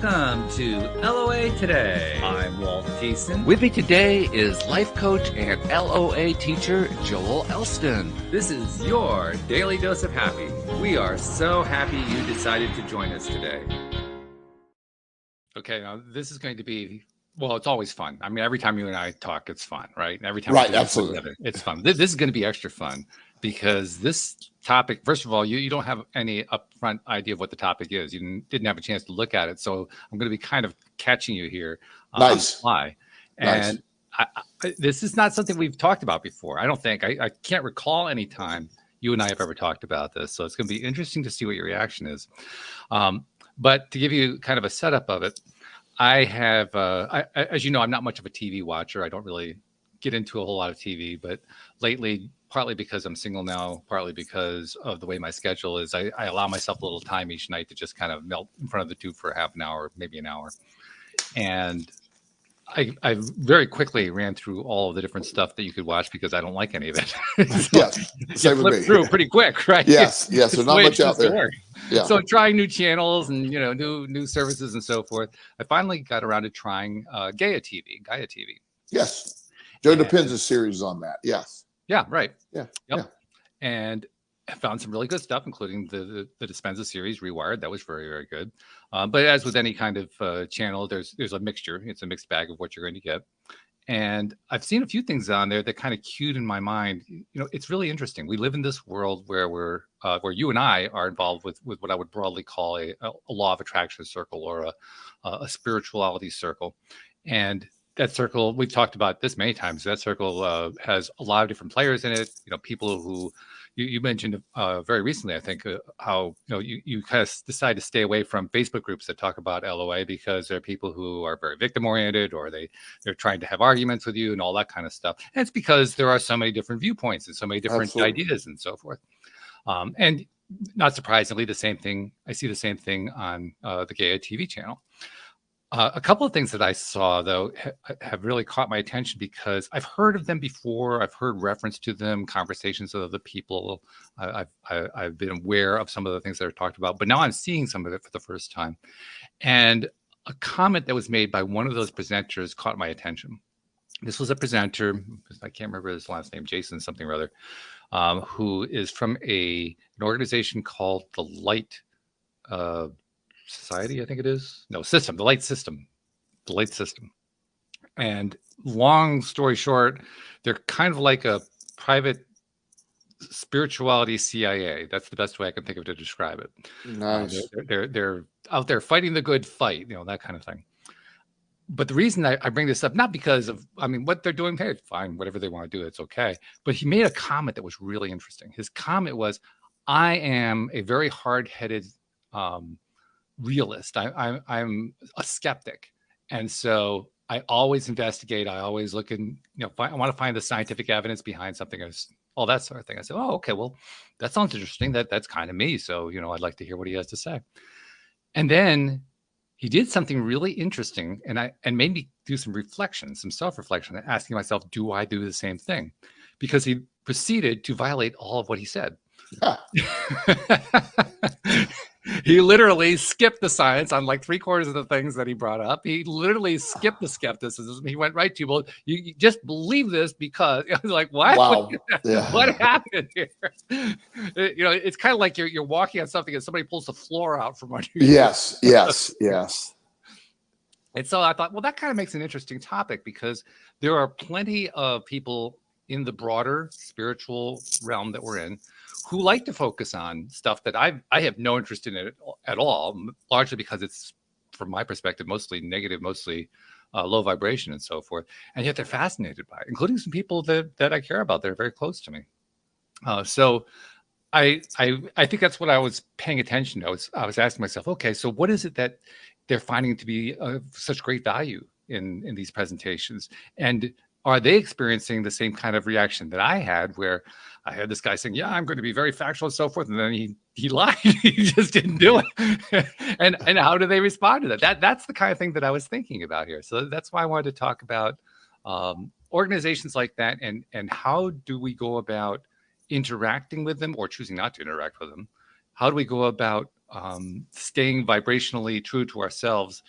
Welcome to LOA Today. I'm Walt Thiessen. With me today is life coach and LOA teacher Joel Elston. This is your daily dose of happy. We are so happy you decided to join us today. Okay, now this is going to be, well, it's always fun. I mean, every time you and I talk, it's fun, right? Every time we do absolutely. Together, it's fun. This is going to be extra fun because this topic, first of all, you don't have any upfront idea of what the topic is. You didn't have a chance to look at it. So I'm going to be kind of catching you here on the fly. And this is not something we've talked about before. I don't think. I can't recall any time you and I have ever talked about this. So it's going to be interesting to see what your reaction is. But to give you kind of a setup of it, I have, as you know, I'm not much of a TV watcher. I don't really get into a whole lot of TV, but lately, partly because I'm single now, partly because of the way my schedule is, I allow myself a little time each night to just kind of melt in front of the tube for half an hour, maybe an hour. And I very quickly ran through all of the different stuff that you could watch because I don't like any of it. So yes, same with me. Through pretty quick, right? Yes, there's not much out there. Yeah. So trying new channels and new services and so forth. I finally got around to trying Gaia TV. Yes, Joe Dispenza's series on that. Yes. Yeah. Right. Yeah. Yep. Yeah. And I found some really good stuff, including the Dispenza series, Rewired. That was very, very good. But as with any kind of channel, there's a mixture. It's a mixed bag of what you're going to get. And I've seen a few things on there that kind of cued in my mind. It's really interesting. We live in this world where where you and I are involved with what I would broadly call a law of attraction circle or a spirituality circle. And that circle, we've talked about this many times. That circle has a lot of different players in it. People who you mentioned very recently, I think, how you kind of decide to stay away from Facebook groups that talk about LOA because there are people who are very victim oriented, or they're trying to have arguments with you and all that kind of stuff. And it's because there are so many different viewpoints and so many different ideas and so forth. And not surprisingly, I see the same thing on the Gaia TV channel. A couple of things that I saw, though, have really caught my attention because I've heard of them before. I've heard reference to them, conversations with other people. I've been aware of some of the things that are talked about, but now I'm seeing some of it for the first time. And a comment that was made by one of those presenters caught my attention. This was a presenter, I can't remember his last name, Jason something or other, who is from an organization called the Light Society, I think it is. No, System, the Light System. And long story short, they're kind of like a private spirituality CIA. That's the best way I can think of to describe it. Nice. They're out there fighting the good fight, that kind of thing. But the reason I bring this up, not because of, what they're doing, hey, fine, whatever they want to do, it's okay. But he made a comment that was really interesting. His comment was, I am a very hard-headed realist. I'm a skeptic, and so I always investigate. I always look and I want to find the scientific evidence behind something, all that sort of thing. I said, oh, okay, well, that sounds interesting. That's kind of me. So I'd like to hear what he has to say. And then he did something really interesting, and made me do some self-reflection, asking myself, do I do the same thing? Because he proceeded to violate all of what he said. He literally skipped the science on like 3/4 of the things that he brought up. He literally skipped the skepticism. He went right to, well, you just believe this because I was like, what? Wow. What happened here? It's kind of like you're walking on something and somebody pulls the floor out from under you. Yes. And so I thought, well, that kind of makes an interesting topic because there are plenty of people in the broader spiritual realm that we're in who like to focus on stuff that I have no interest in it at all, largely because it's, from my perspective, mostly negative, mostly low vibration and so forth. And yet they're fascinated by it, including some people that I care about. They're very close to me. So I think that's what I was paying attention to. I was asking myself, okay, so what is it that they're finding to be of such great value in these presentations? And are they experiencing the same kind of reaction that I had, where I had this guy saying, yeah, I'm going to be very factual and so forth. And then he lied. He just didn't do it. and how do they respond to that? That's the kind of thing that I was thinking about here. So that's why I wanted to talk about organizations like that and how do we go about interacting with them or choosing not to interact with them? How do we go about staying vibrationally true to ourselves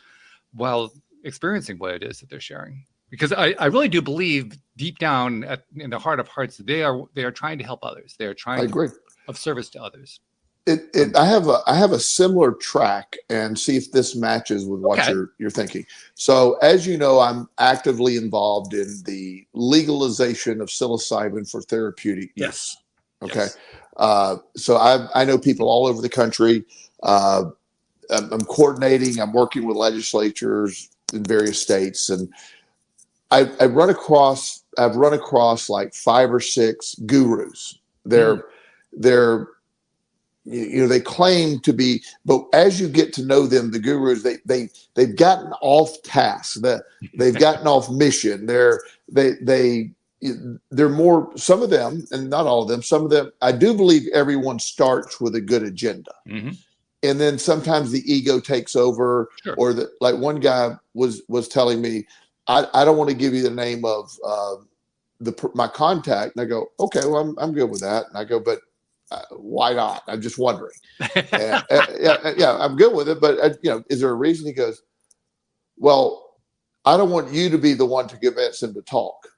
while experiencing what it is that they're sharing. Because I really do believe deep down in the heart of hearts, they are trying to help others. They are I trying to agree. be of service to others. I have a similar track, and see if this matches with what Okay. you're thinking. So, as you know, I'm actively involved in the legalization of psilocybin for therapeutic use. Okay. Yes. So I know people all over the country. I'm coordinating. I'm working with legislatures in various states, and I've run across like 5 or 6 gurus. They're they claim to be, but as you get to know them, the gurus, they've gotten off task. They've gotten off mission. They're more, some of them, and not all of them, some of them. I do believe everyone starts with a good agenda. Mm-hmm. And then sometimes the ego takes over. Sure. Or like one guy was telling me, I don't want to give you the name of my contact. And I go, okay, well, I'm good with that. And I go, but why not? I'm just wondering. Yeah, I'm good with it. But is there a reason? He goes, well, I don't want you to be the one to convince him to talk.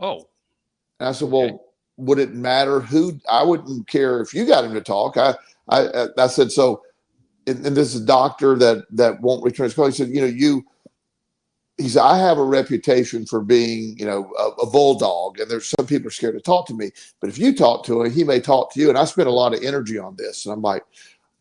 Oh. And I said, well, would it matter who? I wouldn't care if you got him to talk. I said, so, and this is a doctor that won't return his call. He said, he said, I have a reputation for being, a bulldog, and there's some people are scared to talk to me. But if you talk to him, he may talk to you. And I spent a lot of energy on this. And I'm like,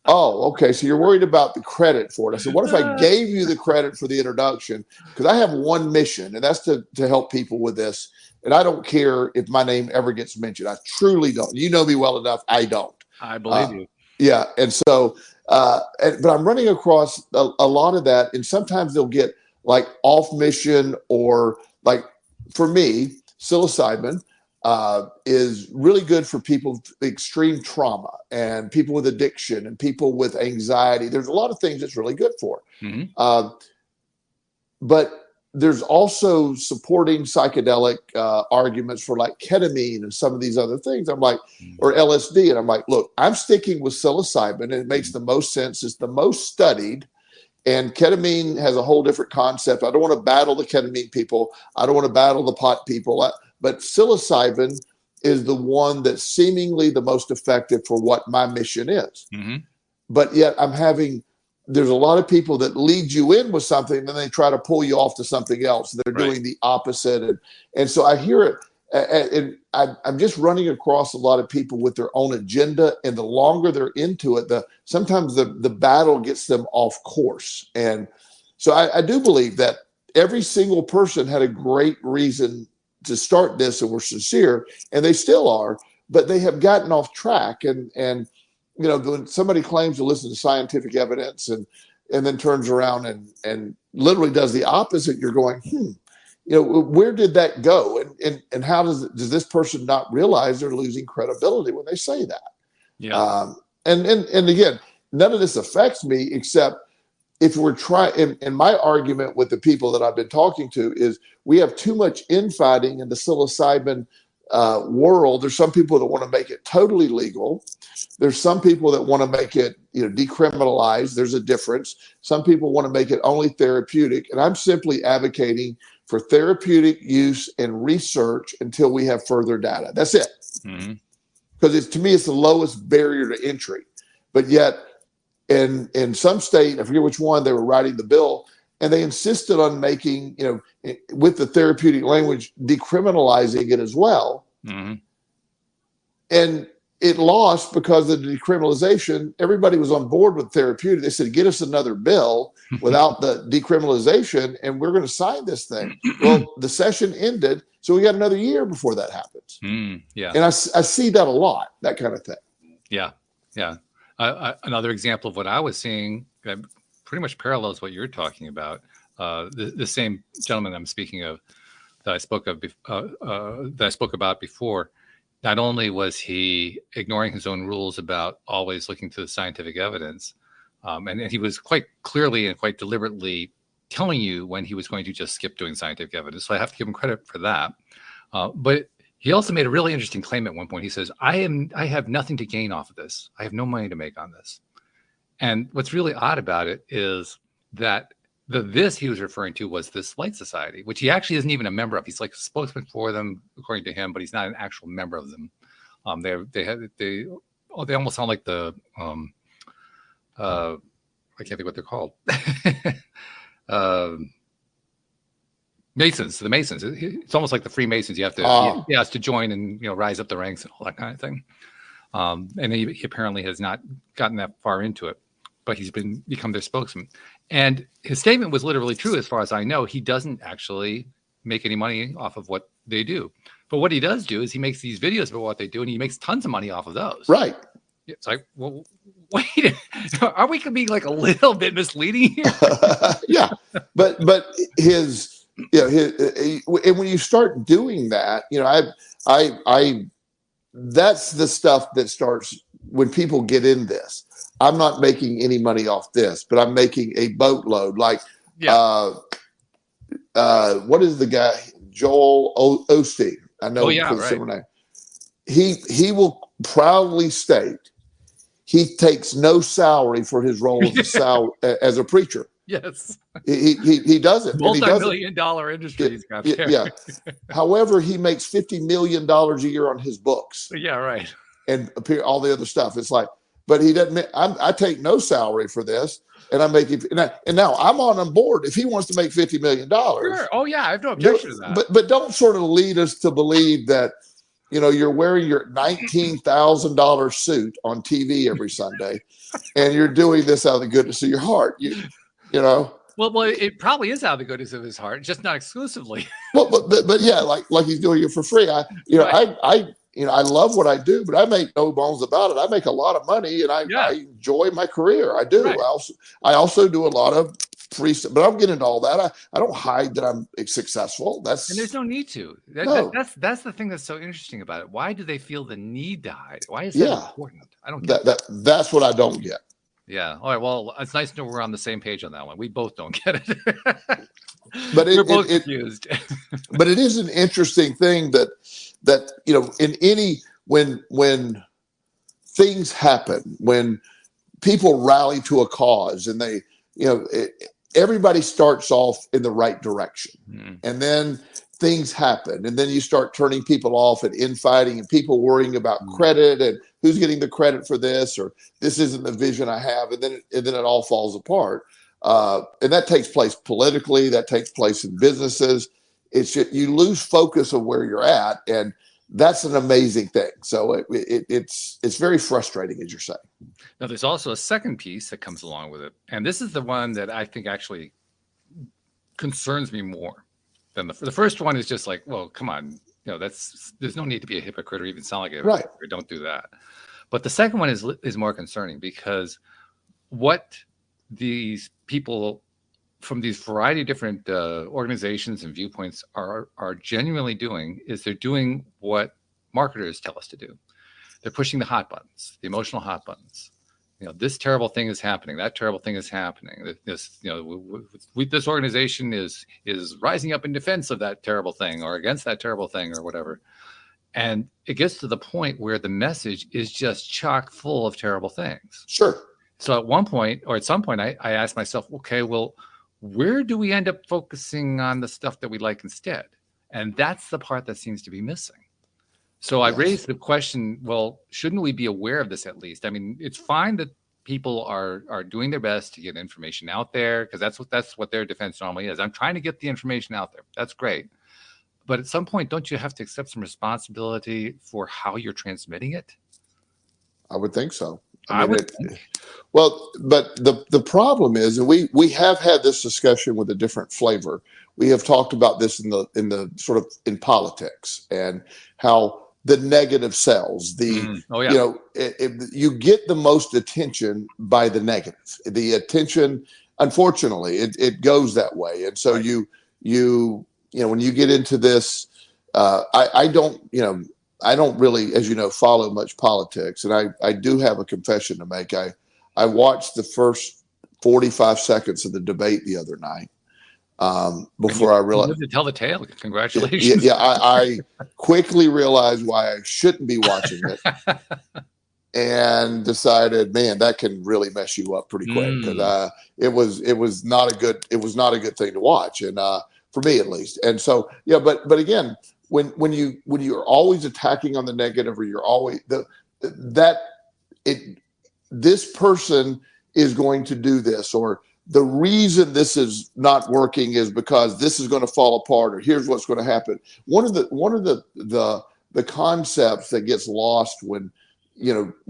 oh, okay. So you're worried about the credit for it. I said, what if I gave you the credit for the introduction? Because I have one mission, and that's to help people with this. And I don't care if my name ever gets mentioned. I truly don't. You know me well enough. I don't. I believe you. Yeah. And so, but I'm running across a lot of that. And sometimes they'll get like off mission, or like for me, psilocybin is really good for people with extreme trauma and people with addiction and people with anxiety. There's a lot of things it's really good for. Mm-hmm. But there's also supporting psychedelic arguments for like ketamine and some of these other things. I'm like, or LSD. And I'm like, look, I'm sticking with psilocybin, and it makes the most sense. It's the most studied. And ketamine has a whole different concept. I don't want to battle the ketamine people. I don't want to battle the pot people. But psilocybin is the one that's seemingly the most effective for what my mission is. Mm-hmm. But yet there's a lot of people that lead you in with something, and then they try to pull you off to something else. They're doing the opposite. And so I hear it. And I'm just running across a lot of people with their own agenda, and the longer they're into it, sometimes the battle gets them off course. And so I do believe that every single person had a great reason to start this and were sincere, and they still are, but they have gotten off track. And when somebody claims to listen to scientific evidence and then turns around and literally does the opposite, you're going, where did that go? And how does this person not realize they're losing credibility when they say that? Yeah. And again, none of this affects me, except if we're trying, and my argument with the people that I've been talking to is we have too much infighting in the psilocybin world. There's some people that want to make it totally legal. There's some people that want to make it, decriminalized. There's a difference. Some people want to make it only therapeutic. And I'm simply advocating for therapeutic use and research until we have further data. That's it. Mm-hmm. Because to me, it's the lowest barrier to entry. But yet, in some state, I forget which one, they were writing the bill, and they insisted on making, with the therapeutic language, decriminalizing it as well. Mm-hmm. And it lost because of the decriminalization. Everybody was on board with therapeutic. They said, get us another bill without the decriminalization, and we're going to sign this thing. Well, the session ended, so we got another year before that happens. Yeah. And I see that a lot, that kind of thing. Yeah. Yeah. Another example of what I was seeing pretty much parallels what you're talking about. The same gentleman I'm speaking of that I spoke about before. Not only was he ignoring his own rules about always looking to the scientific evidence, and he was quite clearly and quite deliberately telling you when he was going to just skip doing scientific evidence. So I have to give him credit for that. But he also made a really interesting claim at one point. He says, I have nothing to gain off of this. I have no money to make on this. And what's really odd about it is that this he was referring to was this Light Society, which he actually isn't even a member of. He's like a spokesman for them, according to him, but he's not an actual member of them. They almost sound like the I can't think what they're called. Masons, the Masons. It's almost like the Freemasons. You have to he has to join and rise up the ranks and all that kind of thing. And he apparently has not gotten that far into it, but he's become their spokesman. And his statement was literally true, as far as I know. He doesn't actually make any money off of what they do. But what he does do is he makes these videos about what they do, and he makes tons of money off of those. Right. It's like, well, wait, are we being like a little bit misleading here? Yeah, but his, and when you start doing that, I that's the stuff that starts when people get in this. I'm not making any money off this, but I'm making a boatload. Like, what is the guy? Joel Osteen. I know. Oh, yeah, right. He will proudly state he takes no salary for his role as a preacher. Yes. He does it. Multi-million-dollar industry he's got there. Yeah. However, he makes $50 million a year on his books. Yeah, right. And all the other stuff. It's like, but he doesn't. I take no salary for this, and I'm making. And now I'm on board. If he wants to make $50 million, sure. Oh yeah, I have no objection to that. But don't sort of lead us to believe that you're wearing your $19,000 suit on TV every Sunday, and you're doing this out of the goodness of your heart. You know. Well, it probably is out of the goodness of his heart, just not exclusively. Well, but yeah, like he's doing it for free. I love what I do, but I make no bones about it. I make a lot of money, and I enjoy my career. I do. Right. I also do a lot of free stuff, but I'm getting into all that. I don't hide that I'm successful. And there's no need to. That's the thing that's so interesting about it. Why do they feel the need to hide? Why is that important? I don't get that. That's what I don't get. Yeah. All right. Well, it's nice to know we're on the same page on that one. We both don't get it. But we're both confused. But it is an interesting thing that when things happen, when people rally to a cause, and they everybody starts off in the right direction, and then things happen, and then you start turning people off and infighting, and people worrying about credit and who's getting the credit for this, or this isn't the vision I have, and then it all falls apart. And that takes place politically. That takes place in businesses. It's just, you lose focus of where you're at, and that's an amazing thing. So it's very frustrating, as you're saying. Now, there's also a second piece that comes along with it, and this is the one that I think actually concerns me more than the first one. Is just like, well, come on, there's no need to be a hypocrite or even sound like a hypocrite. Right. Don't do that. But the second one is more concerning, because what these people from these variety of different organizations and viewpoints are genuinely doing is they're doing what marketers tell us to do. They're pushing the hot buttons, the emotional hot buttons. This terrible thing is happening. That terrible thing is happening. This organization is rising up in defense of that terrible thing, or against that terrible thing, or whatever. And it gets to the point where the message is just chock full of terrible things. Sure. So at some point, I asked myself, okay, well, where do we end up focusing on the stuff that we like instead? And that's the part that seems to be missing. So I raised the question, well, shouldn't we be aware of this at least? I mean, it's fine that people are doing their best to get information out there, because that's what their defense normally is. I'm trying to get the information out there. That's great. But at some point, don't you have to accept some responsibility for how you're transmitting it? I would think so. Well, but the problem is, and we have had this discussion with a different flavor. We have talked about this in the sort of in politics, and how the negative sells. You get the most attention by the negative. The attention, unfortunately, it goes that way, and so right. When you get into this, I don't really, as you know, follow much politics, and I do have a confession to make. I watched the first 45 seconds of the debate the other night before I realized. You lived to tell the tale. Congratulations. Yeah, I quickly realized why I shouldn't be watching it. and decided, man, that can really mess you up pretty quick, because it was not a good thing to watch, and for me at least. And so yeah, but again, when you're always attacking on the negative, or you're always this person is going to do this, or the reason this is not working is because this is going to fall apart, or here's what's going to happen. One of the concepts that gets lost when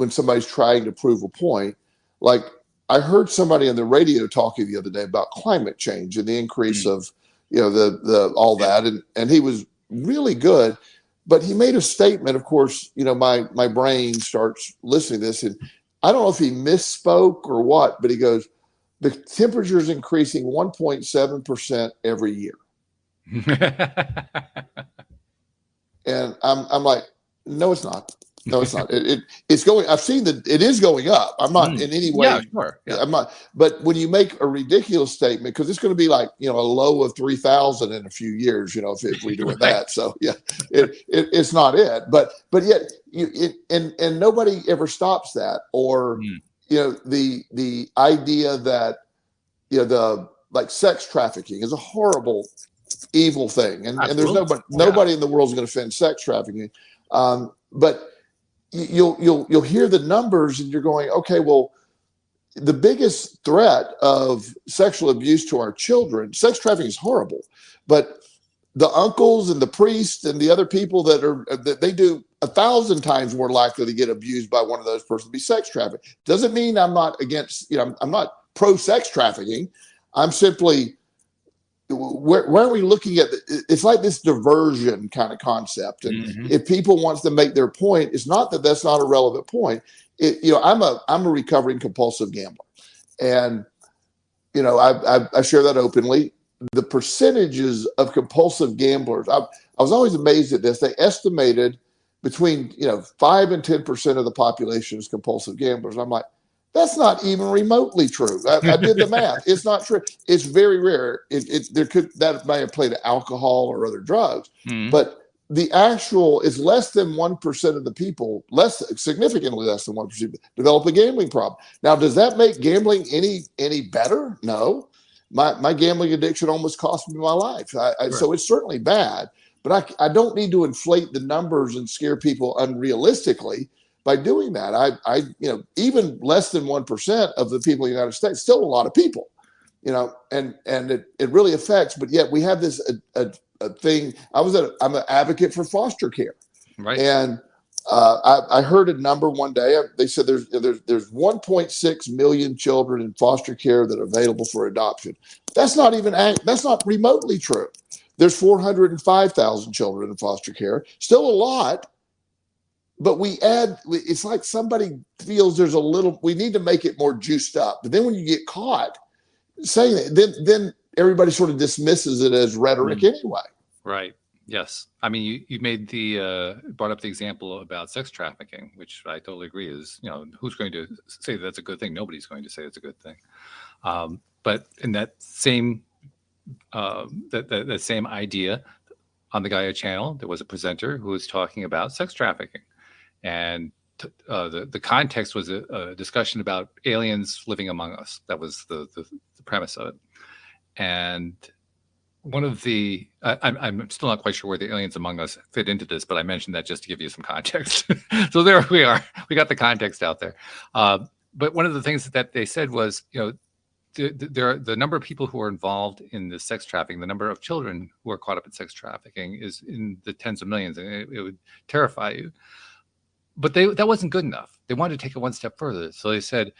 somebody's trying to prove a point, like I heard somebody on the radio talking the other day about climate change and the increase of the all that, and he was really good, but he made a statement. Of course, my brain starts listening to this, and I don't know if he misspoke or what, but he goes, the temperature is increasing 1.7% every year. And I'm like, no, it's not. No, it's not. It's going. I've seen that it is going up. I'm not in any way. Yeah, sure. Yeah. I'm not. But when you make a ridiculous statement, because it's going to be like a low of 3,000 in a few years, if we're doing that. So yeah, it's not it. But yet and nobody ever stops that, or the idea that like sex trafficking is a horrible, evil thing, and there's nobody in the world is going to defend sex trafficking, but you'll hear the numbers and you're going, okay, well, the biggest threat of sexual abuse to our children, sex trafficking is horrible, but the uncles and the priests and the other people that they do 1,000 times more likely to get abused by one of those persons to be sex trafficked. Doesn't mean I'm not against, I'm not pro sex trafficking. I'm simply, where are we looking at? It's like this diversion kind of concept. And if people wants to make their point, it's not that that's not a relevant point. I'm a recovering compulsive gambler, and I share that openly. The percentages of compulsive gamblers, I was always amazed at this. They estimated between 5 and 10% of the population is compulsive gamblers. I'm like, that's not even remotely true. I did the math. It's not true. It's very rare. That may have played alcohol or other drugs, but the actual is less than 1% of the people, significantly less than 1%, develop a gambling problem. Now, does that make gambling any better? No. My gambling addiction almost cost me my life. So it's certainly bad, but I don't need to inflate the numbers and scare people unrealistically by doing that. I even less than 1% of the people in the United States, still a lot of people, and it really affects. But yet we have this a thing. I'm an advocate for foster care, right? And I heard a number one day. They said there's 1.6 million children in foster care that are available for adoption. That's not remotely true. There's 405,000 children in foster care. Still a lot. But it's like somebody feels we need to make it more juiced up. But then when you get caught saying that, then everybody sort of dismisses it as rhetoric anyway. Right. Yes. I mean, you made brought up the example about sex trafficking, which I totally agree is, who's going to say that's a good thing? Nobody's going to say it's a good thing. But in that same, that same idea on the Gaia channel, there was a presenter who was talking about sex trafficking. And the context was a discussion about aliens living among us. That was the premise of it. And one of I'm still not quite sure where the aliens among us fit into this, but I mentioned that just to give you some context. So there we are. We got the context out there. But one of the things that they said was, the number of people who are involved in the sex trafficking, the number of children who are caught up in sex trafficking is in the tens of millions, and it would terrify you. But that wasn't good enough. They wanted to take it one step further. So they said,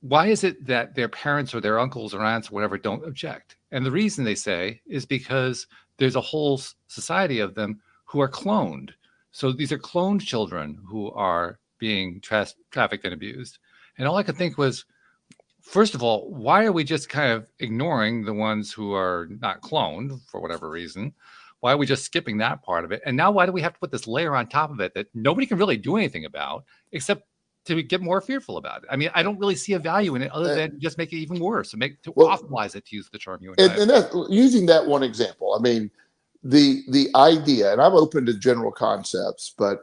why is it that their parents or their uncles or aunts or whatever don't object? And the reason they say is because there's a whole society of them who are cloned. So these are cloned children who are being trafficked and abused. And all I could think was, first of all, why are we just kind of ignoring the ones who are not cloned for whatever reason? Why are we just skipping that part of it? And now why do we have to put this layer on top of it that nobody can really do anything about except to get more fearful about it? I mean, I don't really see a value in it other than just make it even worse, to optimize it, to use the term you and using that one example. I mean, the idea, and I'm open to general concepts, but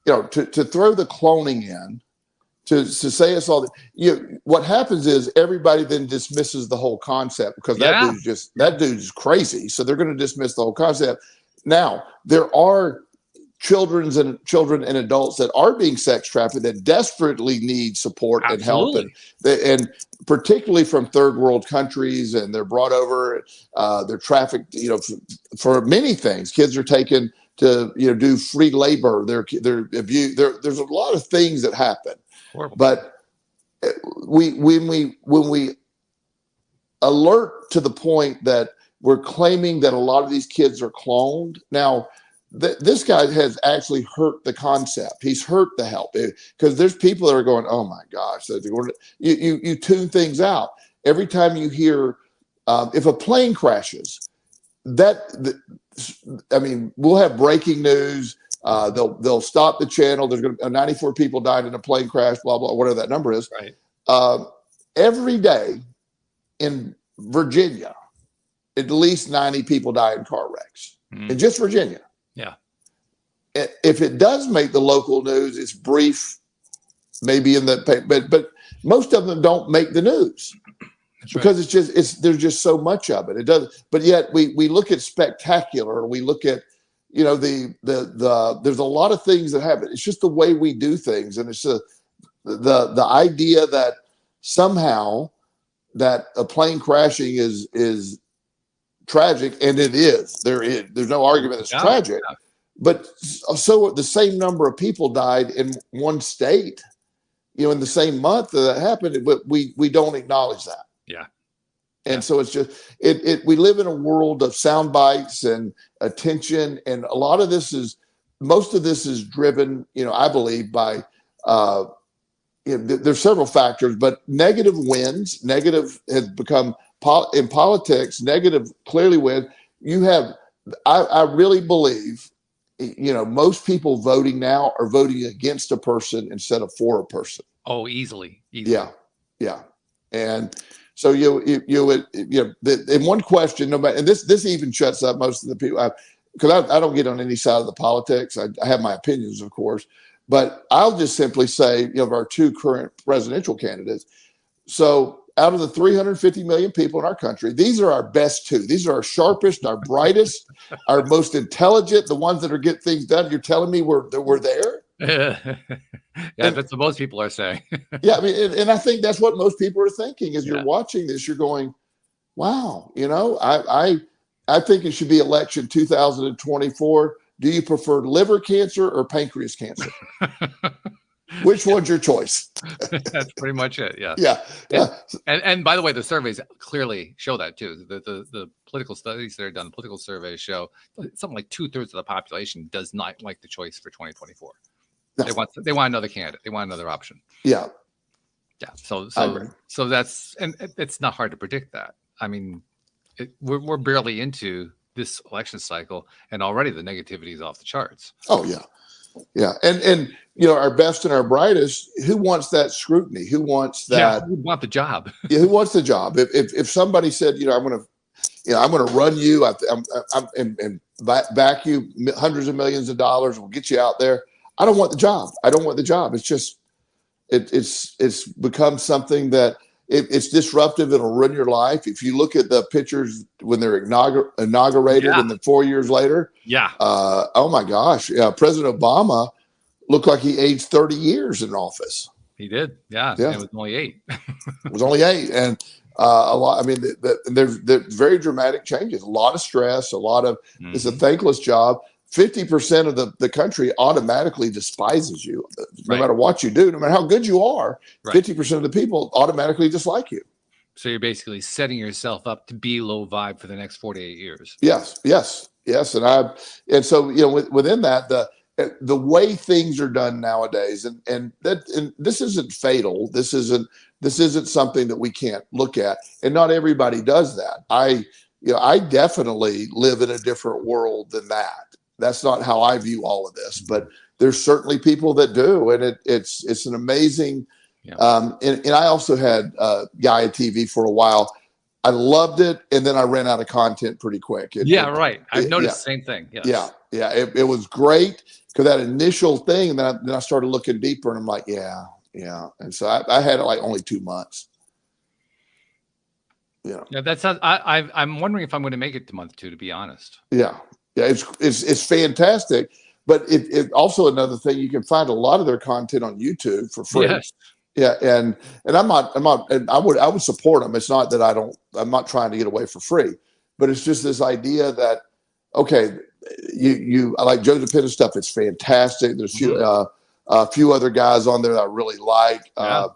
to throw the cloning in, to say it's all, what happens is everybody then dismisses the whole concept because that dude's crazy. So they're going to dismiss the whole concept. Now, there are children and adults that are being sex trafficked that desperately need support and help, and particularly from third world countries, and they're brought over, they're trafficked, for many things. Kids are taken to do free labor. They're abused. There's a lot of things that happen. Horrible. But when we alert to the point that we're claiming that a lot of these kids are cloned now. This guy has actually hurt the concept. He's hurt the help, because there's people that are going, oh my gosh, you tune things out. Every time you hear, if a plane crashes, we'll have breaking news. They'll stop the channel. There's going to 94 people died in a plane crash, blah, blah, whatever that number is. Right. Every day in Virginia, at least 90 people die in car wrecks in just Virginia. Yeah. If it does make the local news, it's brief, maybe in the paper, but most of them don't make the news. That's because right. There's just so much of it. It does, but yet we look at spectacular. We look at, there's a lot of things that happen. It's just the way we do things, and it's the idea that somehow that a plane crashing is tragic, and it is. There's no argument it's tragic. Yeah. But so the same number of people died in one state, in the same month that happened, but we don't acknowledge that. Yeah. And so it's just we live in a world of sound bites and attention, and most of this is driven, I believe, by there's several factors, but negative wins. Negative has become in politics. Negative clearly wins. I really believe. Most people voting now are voting against a person instead of for a person. Oh, easily. Yeah. And so in one question, and this even shuts up most of the people, because I don't get on any side of the politics. I have my opinions, of course, but I'll just simply say, of our two current presidential candidates. So out of the 350 million people in our country, these are our best two. These are our sharpest, our brightest, our most intelligent, the ones that are getting things done. You're telling me we're there? That's what most people are saying. Yeah, and I think that's what most people are thinking. As you're watching this, you're going, wow, I think it should be election 2024. Do you prefer liver cancer or pancreas cancer? Which one's your choice? That's pretty much it. Yeah. Yeah. And by the way, the surveys clearly show that too. The political studies that are done, political surveys show something like 2/3 of the population does not like the choice for 2024. No. They want another candidate. They want another option. Yeah. Yeah. So that's, and it's not hard to predict that. We're barely into this election cycle, and already the negativity is off the charts. Oh yeah. Yeah. And our best and our brightest, who wants that scrutiny? Who wants that? Yeah, who want the job? Yeah, who wants the job? If somebody said, I'm going to run you, and back you hundreds of millions of dollars, we'll get you out there. I don't want the job. I don't want the job. It's just, it's become something that it's disruptive. It'll ruin your life. If you look at the pictures when they're inaugurated and then 4 years later. Yeah. Oh my gosh. Yeah. President Obama looked like he aged 30 years in office. He did. Yeah. It was only 8. It was only 8. And a lot, there's very dramatic changes, a lot of stress, a lot of, it's a thankless job. 50% of the country automatically despises you, no matter what you do, no matter how good you are. 50% of the people automatically dislike you. So you're basically setting yourself up to be low vibe for the next 48 years. Yes. And so within that, the way things are done nowadays, and this isn't fatal. This isn't something that we can't look at, and not everybody does that. I definitely live in a different world than that. That's not how I view all of this, but there's certainly people that do, and it's an amazing. Yeah. And I also had Gaia TV for a while. I loved it, and then I ran out of content pretty quick. I've noticed the same thing. Yes. Yeah. It was great. because that initial thing, and then I started looking deeper, and I'm like, yeah. And so I had it like only 2 months. Yeah, that sounds. I'm wondering if I'm going to make it to month 2, to be honest. Yeah, it's fantastic. But it also another thing, you can find a lot of their content on YouTube for free. Yes. Yeah, and I'm not, and I would support them. It's not that I'm not trying to get away for free, but it's just this idea that, okay, I like Joe DePin's stuff. It's fantastic. There's a few other guys on there that I really like. Yeah.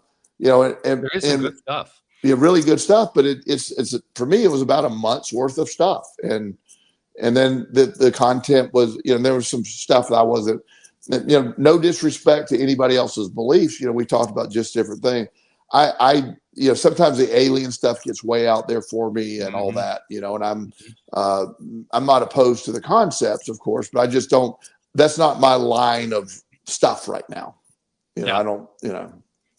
And there is some good stuff. Yeah, really good stuff. But it's for me, it was about a month's worth of stuff, and then the content was, there was some stuff that I wasn't. No disrespect to anybody else's beliefs. We talked about just different things. I sometimes the alien stuff gets way out there for me and all that, and I'm not opposed to the concepts, of course, but I just don't, that's not my line of stuff right now. I don't,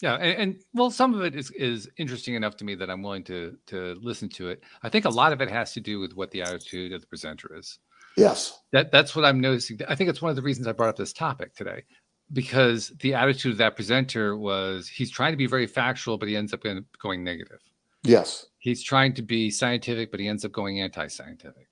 Yeah. And well, some of it is interesting enough to me that I'm willing to listen to it. I think a lot of it has to do with what the attitude of the presenter is. Yes. That's what I'm noticing. I think it's one of the reasons I brought up this topic today, because the attitude of that presenter was, he's trying to be very factual, but he ends up going negative. Yes. He's trying to be scientific, but he ends up going anti-scientific.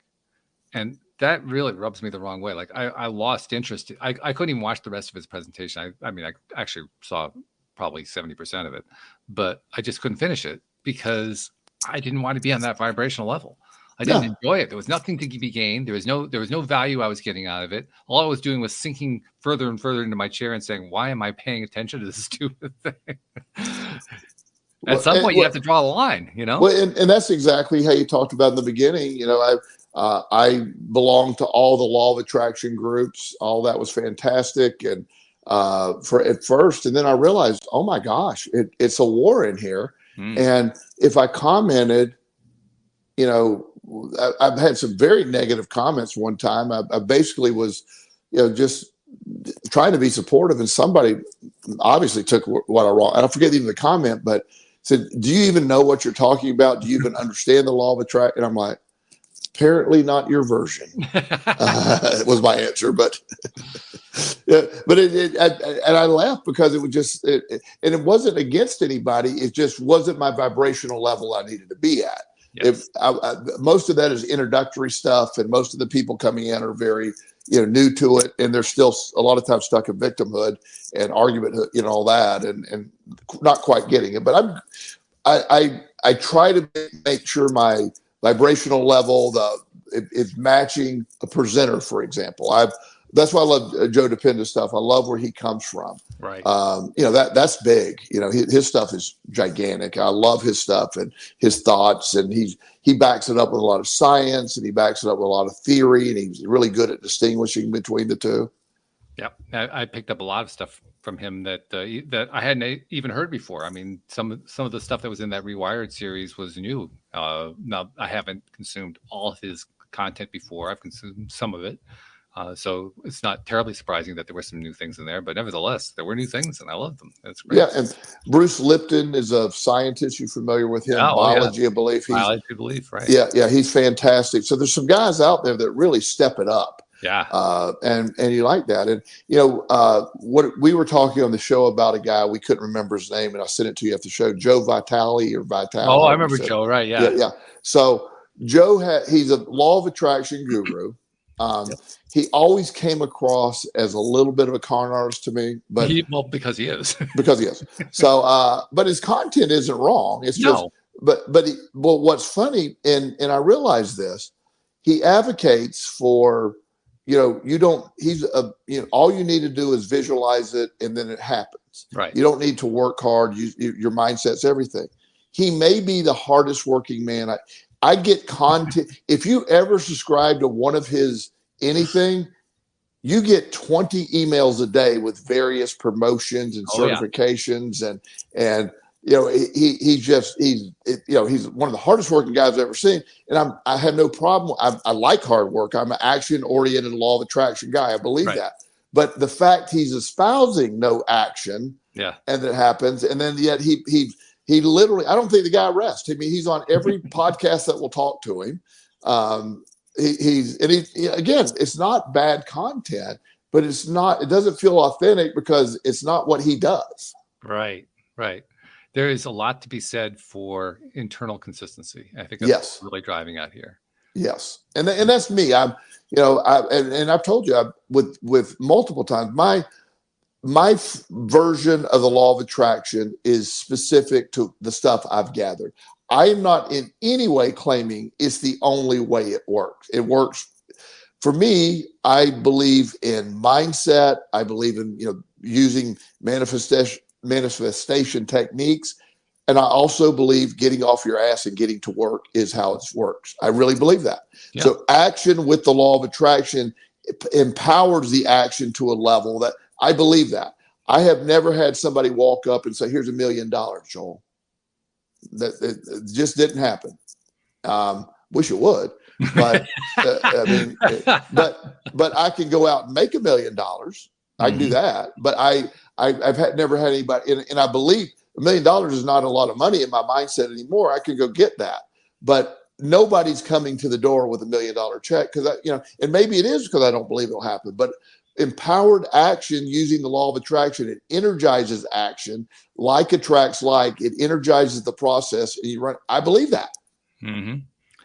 And that really rubs me the wrong way. Like I lost interest. I couldn't even watch the rest of his presentation. I mean, I actually saw probably 70% of it, but I just couldn't finish it because I didn't want to be on that vibrational level. I didn't enjoy it. There was nothing to be gained. There was no value I was getting out of it. All I was doing was sinking further and further into my chair and saying, why am I paying attention to this stupid thing? At some point, you have to draw the line, Well, and that's exactly how you talked about in the beginning. I belong to all the law of attraction groups. All that was fantastic. And for at first, and then I realized, oh my gosh, it's a war in here. And if I commented, I've had some very negative comments one time. I basically was, just trying to be supportive, and somebody obviously took what I wrong. And I forget even the comment, but said, "Do you even know what you're talking about? Do you even understand the law of attraction?" And I'm like, apparently not your version. Was my answer, but yeah, but and I laughed because it was just, and it wasn't against anybody. It just wasn't my vibrational level I needed to be at. Yes. Most of that is introductory stuff, and most of the people coming in are very, new to it, and they're still a lot of times stuck in victimhood and argument, all that, and not quite getting it. But I try to make sure my vibrational level is matching a presenter, for example. That's why I love Joe DePin's stuff. I love where he comes from. Right. That's big. His stuff is gigantic. I love his stuff and his thoughts, and he backs it up with a lot of science, and he backs it up with a lot of theory, and he's really good at distinguishing between the two. Yeah, I picked up a lot of stuff from him that I hadn't even heard before. I mean, some of the stuff that was in that Rewired series was new. Now I haven't consumed all of his content before. I've consumed some of it. So it's not terribly surprising that there were some new things in there, but nevertheless, there were new things, and I loved them. That's great. Yeah, and Bruce Lipton is a scientist. You familiar with him? Biology of Belief. Biology of Belief, right? Yeah, he's fantastic. So there's some guys out there that really step it up. Yeah. And you like that. And, what we were talking on the show about a guy, we couldn't remember his name, and I sent it to you after the show, Joe Vitale or Vitale. Oh, I remember Joe, right? Yeah. Yeah. So Joe he's a law of attraction guru. He always came across as a little bit of a con artist to me, but because he is. Because he is. So, but his content isn't wrong. It's just, what's funny, and I realize this, he advocates for, all you need to do is visualize it, and then it happens. Right. You don't need to work hard. Your mindset's everything. He may be the hardest working man. I get content. If you ever subscribe to one of his anything, you get 20 emails a day with various promotions and certifications, and he's one of the hardest working guys I've ever seen. And I have no problem. I like hard work. I'm an action oriented law of attraction guy. I believe that. But the fact he's espousing no action, and it happens, and then yet he literally, I don't think the guy rests. I mean, he's on every podcast that will talk to him. Again, it's not bad content, but it's not, it doesn't feel authentic because it's not what he does. Right, right. There is a lot to be said for internal consistency. I think that's Yes. what we're really driving at here. Yes. And that's me. And I've told you with multiple times, my version of the law of attraction is specific to the stuff I've gathered. I am not in any way claiming it's the only way it works. It works for me. I believe in mindset. I believe in, using manifestation techniques. And I also believe getting off your ass and getting to work is how it works. I really believe that. Yeah. So action with the law of attraction empowers the action to a level that I believe that. I have never had somebody walk up and say, here's $1 million, Joel. That it just didn't happen. Wish it would, but but I can go out and make $1 million. I can do that, but I've never had anybody, and I believe $1 million is not a lot of money in my mindset anymore. I can go get that, but nobody's coming to the door with $1 million check because and maybe it is because I don't believe it'll happen. But empowered action using the law of attraction, it energizes action. Like attracts like. It energizes the process, and you run. I believe that. Mm-hmm.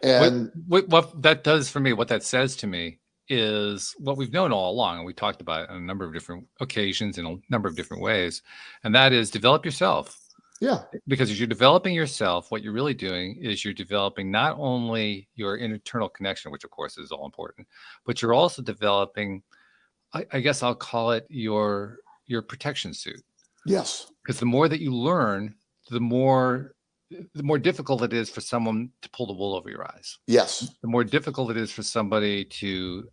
And what that does for me, what that says to me, is what we've known all along, and we talked about it on a number of different occasions in a number of different ways, and that is develop yourself. Yeah. Because as you're developing yourself, what you're really doing is you're developing not only your internal connection, which of course is all important, but you're also developing, I guess I'll call it your protection suit. Yes. Because the more that you learn, the more difficult it is for someone to pull the wool over your eyes. Yes. The more difficult it is for somebody to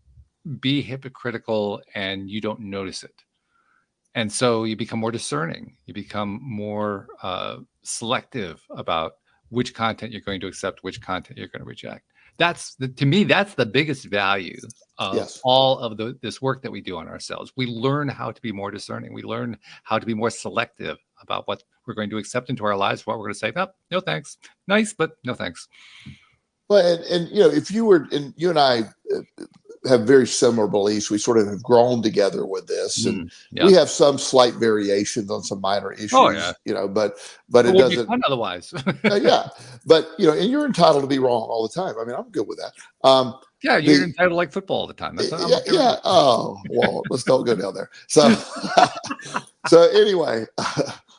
be hypocritical and you don't notice it. And so you become more discerning. You become more selective about which content you're going to accept, which content you're going to reject. To me, that's the biggest value of all of this work that we do on ourselves. We learn how to be more discerning. We learn how to be more selective about what we're going to accept into our lives, what we're going to say, no thanks. Nice, but no thanks. Well, and if you were, and you and I have very similar beliefs. We sort of have grown together with this, and we have some slight variations on some minor issues. Oh, yeah. But it doesn't. Otherwise, yeah. But and you're entitled to be wrong all the time. I mean, I'm good with that. Yeah, you're entitled to like football all the time. Yeah. Oh, well, let's don't go down there. So, so anyway,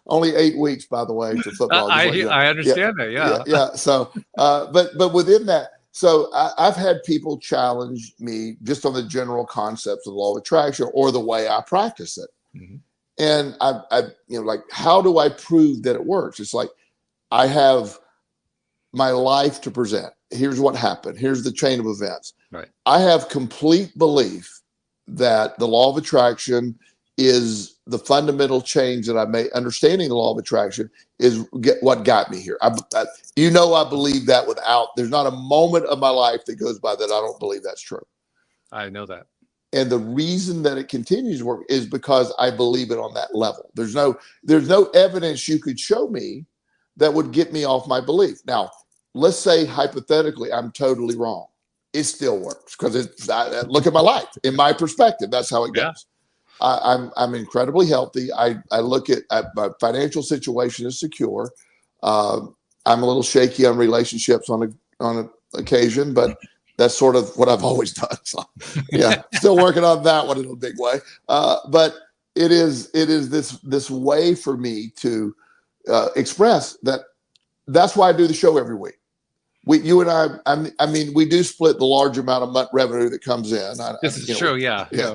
only 8 weeks, by the way, to football. I understand that. Yeah. So, but within that. So I've had people challenge me just on the general concepts of the law of attraction or the way I practice it. Mm-hmm. And I like, how do I prove that it works? It's like, I have my life to present. Here's what happened. Here's the chain of events. Right. I have complete belief that the law of attraction is the fundamental change that I made. Understanding the law of attraction is what got me here. I believe that there's not a moment of my life that goes by that I don't believe that's true. I know that. And the reason that it continues to work is because I believe it on that level. There's no evidence you could show me that would get me off my belief. Now, let's say hypothetically, I'm totally wrong. It still works because look at my life. In my perspective, that's how it goes. Yeah. I'm incredibly healthy. I look at my financial situation is secure. I'm a little shaky on relationships on an occasion, but that's sort of what I've always done. So yeah, still working on that one in a big way. But it is this way for me to express that. That's why I do the show every week. You and I mean, we do split the large amount of revenue that comes in. This is true, yeah. Yeah.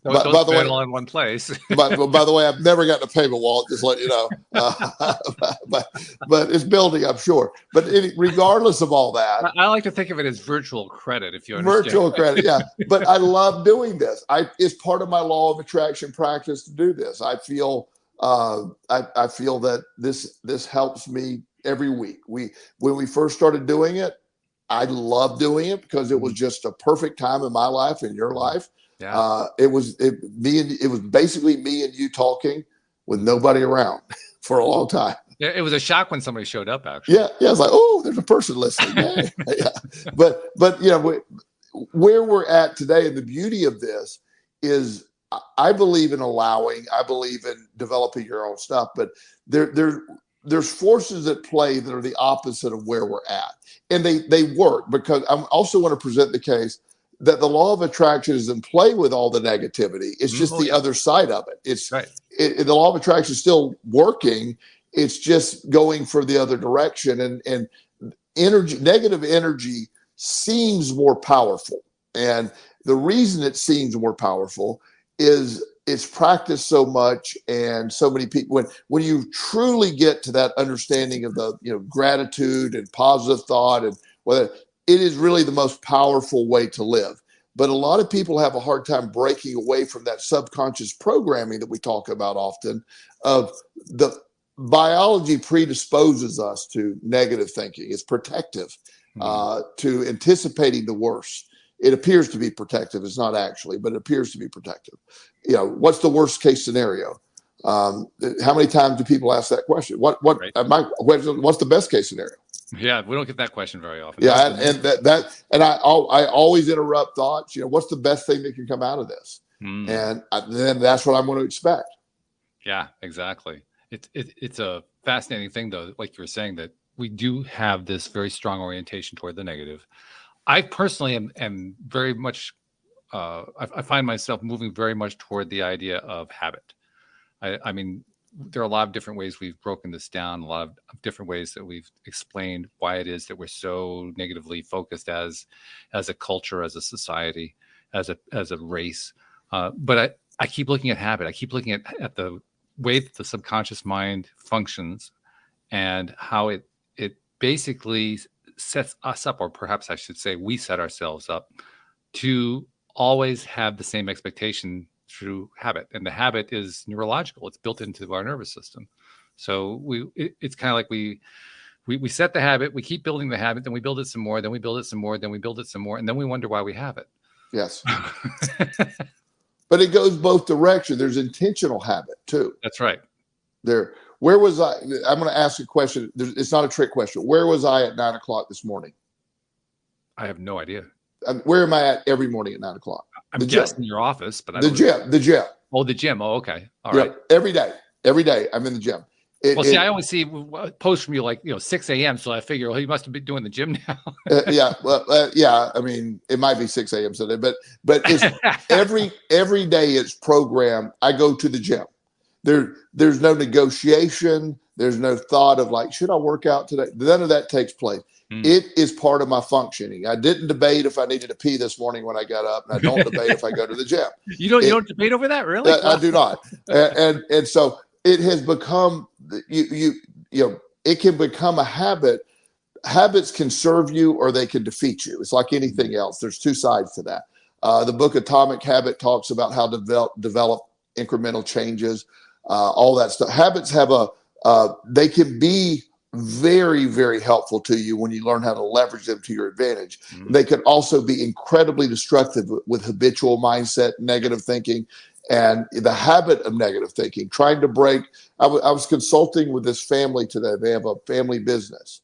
By the way, all in one place. by the way, I've never gotten a payment, Walt. Just let you know. But it's building, I'm sure. But regardless of all that, I like to think of it as virtual credit, if you understand. Virtual credit, yeah. But I love doing this. It's part of my law of attraction practice to do this. I feel that this helps me every week. When we first started doing it, I loved doing it because it was just a perfect time in my life and your life. Yeah. It was basically me and you talking with nobody around for a long time. Yeah, it was a shock when somebody showed up, actually. Yeah. It's like, oh, there's a person listening. Yeah. But where we're at today, and the beauty of this is I believe in allowing, I believe in developing your own stuff, but there's forces at play that are the opposite of where we're at. And they work, because I also want to present the case that the law of attraction is in play with all the negativity. It's just the other side of it. The law of attraction is still working. It's just going for the other direction. And energy, negative energy seems more powerful. And the reason it seems more powerful is it's practiced so much, and so many people, when you truly get to that understanding of the, gratitude and positive thought, and whether it is really the most powerful way to live. But a lot of people have a hard time breaking away from that subconscious programming that we talk about often. Of the biology predisposes us to negative thinking. It's protective, to anticipating the worst. It appears to be protective. It's not actually, but it appears to be protective. What's the worst case scenario? How many times do people ask that question? What's the best case scenario? Yeah, we don't get that question very often. Yeah, and I always interrupt thoughts. What's the best thing that can come out of this? And then that's what I'm going to expect. Yeah, exactly. It's a fascinating thing, though, like you were saying, that we do have this very strong orientation toward the negative. I personally am very much, I find myself moving very much toward the idea of habit. I mean, there are a lot of different ways we've broken this down, a lot of different ways that we've explained why it is that we're so negatively focused as a culture, as a society, as a race. But I keep looking at habit. I keep looking at the way that the subconscious mind functions, and how it basically sets us up, or perhaps I should say we set ourselves up to always have the same expectation through habit. And the habit is neurological. It's built into our nervous system. So it's kind of like we set the habit, we keep building the habit, then we build it some more, then we build it some more, then we build it some more, and then we wonder why we have it. Yes. But it goes both directions. There's intentional habit too. That's right. Where was I? I'm going to ask a question. It's not a trick question. Where was I at 9 o'clock this morning? I have no idea. Where am I at every morning at 9 o'clock? I'm guessing your office, but the gym. Oh, the gym. Oh, okay. All right. Every day I'm in the gym. I always see posts from you like 6 a.m. So I figure, well, he must have been doing the gym now. Yeah. I mean, it might be 6 a.m. today, but it's every day it's programmed. I go to the gym. There's no negotiation. There's no thought of like, should I work out today? None of that takes place. It is part of my functioning. I didn't debate if I needed to pee this morning when I got up, and I don't debate if I go to the gym. You don't debate over that, really? I do not. And so it has become it can become a habit. Habits can serve you or they can defeat you. It's like anything else. There's two sides to that. The book Atomic Habit talks about how to develop incremental changes, all that stuff. Habits have they can be very, very helpful to you when you learn how to leverage them to your advantage. They can also be incredibly destructive with habitual mindset, negative thinking, and the habit of negative thinking. Trying to break. I was consulting with this family today. They have a family business,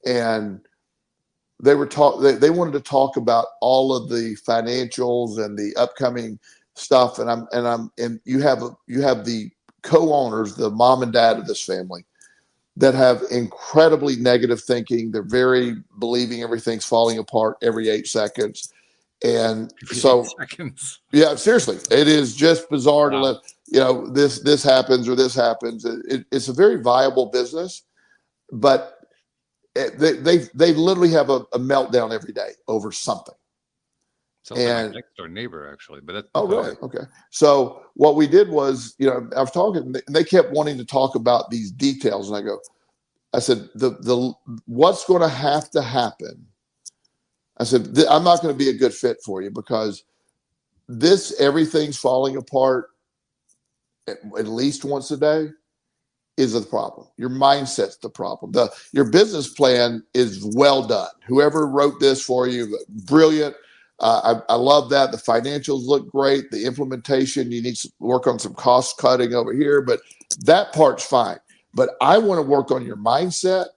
and they wanted to talk about all of the financials and the upcoming stuff. And you have the co-owners, the mom and dad of this family, that have incredibly negative thinking. They're very believing everything's falling apart every 8 seconds. And so, yeah, seriously, it is just bizarre to let, this happens or this happens. It's a very viable business, but they literally have a meltdown every day over something. Something like my next door neighbor, actually, but that's really? Okay. So what we did was, I was talking, and they kept wanting to talk about these details, and I said, the what's going to have to happen. I said, I'm not going to be a good fit for you, because everything's falling apart at least once a day is the problem. Your mindset's the problem. Your business plan is well done. Whoever wrote this for you, brilliant. I love that. The financials look great. The implementation, you need to work on some cost cutting over here, but that part's fine. But I want to work on your mindset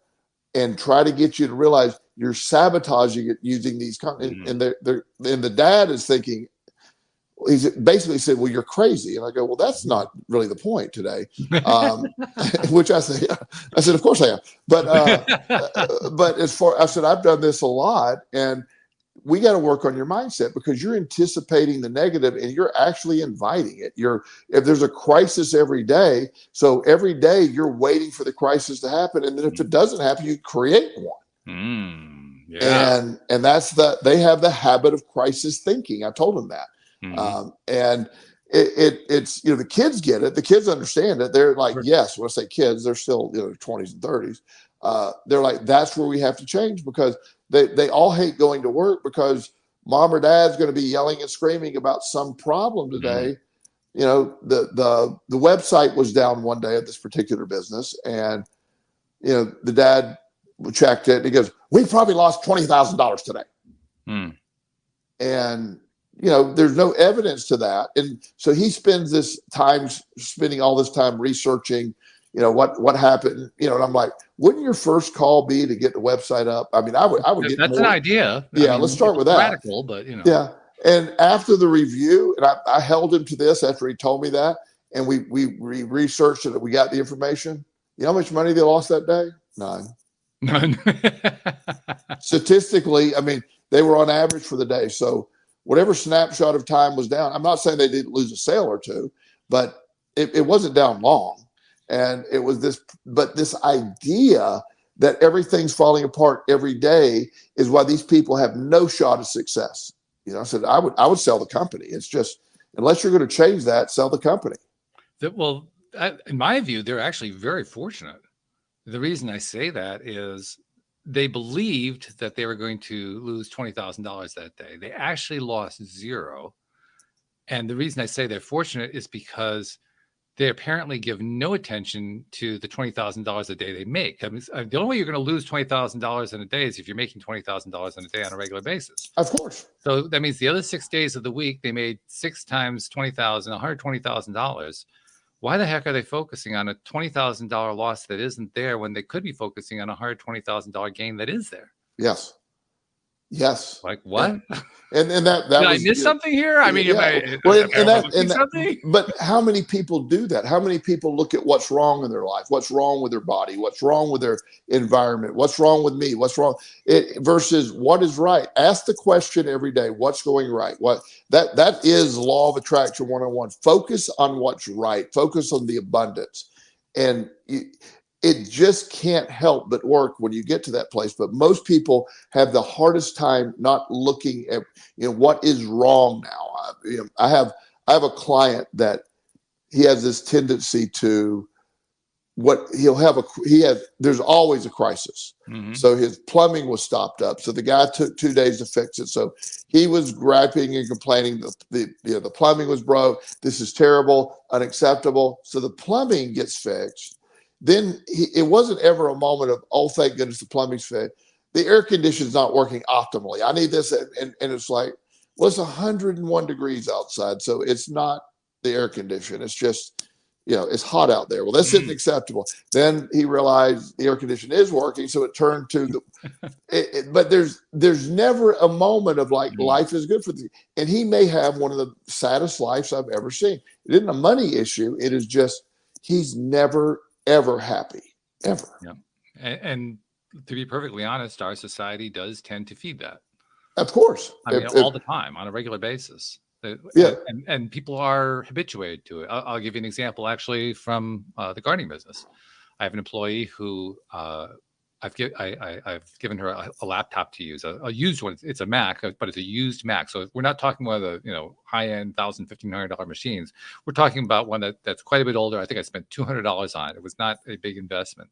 and try to get you to realize you're sabotaging it using these. And the dad is thinking, He basically said, well, you're crazy. And I go, well, that's not really the point today. Which I said, yeah. I said, of course I am. But as far, I said, I've done this a lot, and we got to work on your mindset, because you're anticipating the negative and you're actually inviting it. If there's a crisis every day, so every day you're waiting for the crisis to happen. And then if it doesn't happen, you create one. Yeah. And they have the habit of crisis thinking. I told them that. And it's, the kids get it. The kids understand it. They're like, yes, when I say kids, they're still, 20s and 30s. They're like, that's where we have to change, because they all hate going to work because mom or dad's going to be yelling and screaming about some problem today. The website was down one day at this particular business, and, the dad checked it and he goes, we probably lost $20,000 today. And, there's no evidence to that. And so he spending all this time researching, what happened, and I'm like, wouldn't your first call be to get the website up? I mean, I would get that's an idea. Yeah. I mean, let's start with that. Radical, but Yeah. And after the review, and I held him to this after he told me that, and we researched it, we got the information. You know how much money they lost that day? None. Statistically, I mean, they were on average for the day. So whatever snapshot of time was down, I'm not saying they didn't lose a sale or two, but it wasn't down long. And it was this idea that everything's falling apart every day is why these people have no shot of success. I said, I would sell the company. It's just, unless you're going to change that, sell the company. In my view, they're actually very fortunate. The reason I say that is they believed that they were going to lose $20,000 that day. They actually lost zero. And the reason I say they're fortunate is because they apparently give no attention to the $20,000 a day they make. I mean, the only way you're going to lose $20,000 in a day is if you're making $20,000 in a day on a regular basis. Of course. So that means the other 6 days of the week, they made 6 times $20,000, $120,000. Why the heck are they focusing on a $20,000 loss that isn't there when they could be focusing on a $120,000 gain that is there? Yes. Like what? And that did I miss something here? I mean, something? But how many people do that? How many people look at what's wrong in their life? What's wrong with their body? What's wrong with their environment? What's wrong with me? What's wrong? Versus what is right? Ask the question every day. What's going right? That is law of attraction 101. Focus on what's right. Focus on the abundance, and it just can't help but work when you get to that place. But most people have the hardest time not looking at, what is wrong now. I have a client that he has this tendency to there's always a crisis. So his plumbing was stopped up. So the guy took 2 days to fix it. So he was griping and complaining the plumbing was broke. This is terrible, unacceptable. So the plumbing gets fixed. Then it wasn't ever a moment of, oh, thank goodness the plumbing's fixed. The air conditioning's not working optimally. I need this. And it's like, well, it's 101 degrees outside. So it's not the air condition. It's just, it's hot out there. Well, that's isn't acceptable. Then he realized the air conditioning is working. So it turned to but there's never a moment of like, life is good for the, and he may have one of the saddest lives I've ever seen. It isn't a money issue. It is just, he's never, ever happy, ever. Yeah. And to be perfectly honest, our society does tend to feed that. Of course. I mean, all the time on a regular basis. And people are habituated to it. I'll give you an example actually from the gardening business. I have an employee who I've given her a laptop to use, a used one. It's a Mac, but it's a used Mac. So we're not talking about the high-end $1,000, $1,500 machines. We're talking about one that's quite a bit older. I think I spent $200 on it. It was not a big investment,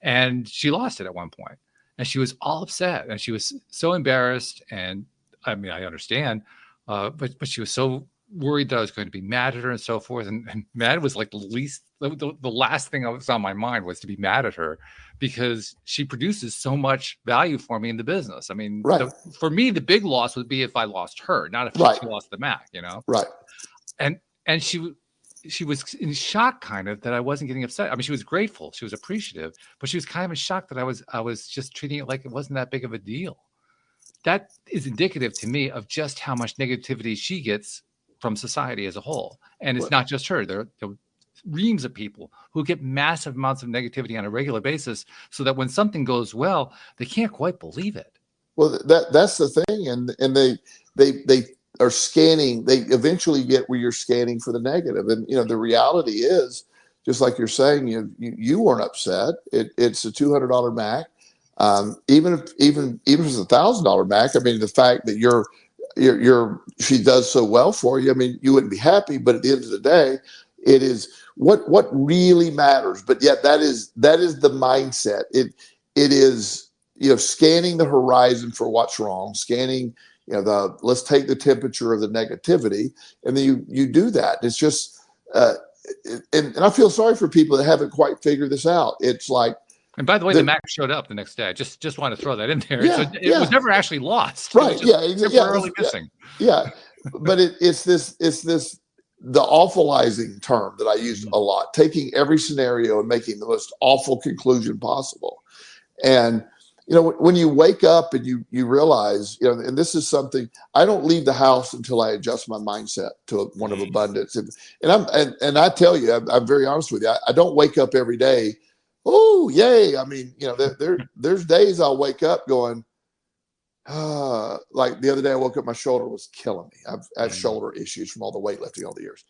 and she lost it at one point, and she was all upset, and she was so embarrassed. And I mean, I understand, but she was so worried that I was going to be mad at her and so forth. And mad was like the last thing that was on my mind was to be mad at her, because she produces so much value for me in the business. I mean, for me, the big loss would be if I lost her, not if she lost the Mac, Right. And she was in shock kind of that I wasn't getting upset. I mean, she was grateful. She was appreciative, but she was kind of in shock that I was just treating it like it wasn't that big of a deal. That is indicative to me of just how much negativity she gets from society as a whole. And it's not just her. There are reams of people who get massive amounts of negativity on a regular basis, so that when something goes well, they can't quite believe it. Well, that's the thing, and they are scanning. They eventually get where you're scanning for the negative, and the reality is, just like you're saying, you weren't upset. It's a $200 Mac, even if it's $1,000 Mac. I mean, the fact that she does so well for you. I mean, you wouldn't be happy, but at the end of the day, it is what really matters. But yet, that is the mindset. It is. Scanning the horizon for what's wrong, scanning, let's take the temperature of the negativity, and then you do that. It's just, and I feel sorry for people that haven't quite figured this out. It's like, and by the way, the Mac showed up the next day. I just want to throw that in there. Yeah, it was never actually lost. Right? Temporarily missing. Yeah, but it's this the awfulizing term that I use a lot, taking every scenario and making the most awful conclusion possible, and. When you wake up and you realize, and this is something, I don't leave the house until I adjust my mindset to one of abundance. And I tell you, I'm very honest with you. I don't wake up every day. Oh, yay. I mean, there's days I'll wake up going, like the other day I woke up, my shoulder was killing me. I have shoulder issues from all the weightlifting all the years.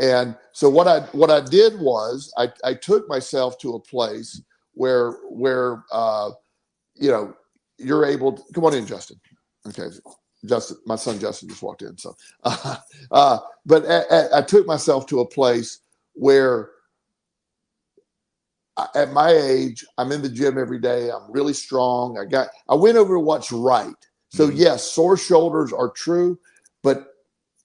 And so what I did was I took myself to a place where you're able to come on in, Justin. Okay. Justin, my son Justin just walked in. So, but I took myself to a place where at my age, I'm in the gym every day. I'm really strong. I went over what's right. So yes, sore shoulders are true, but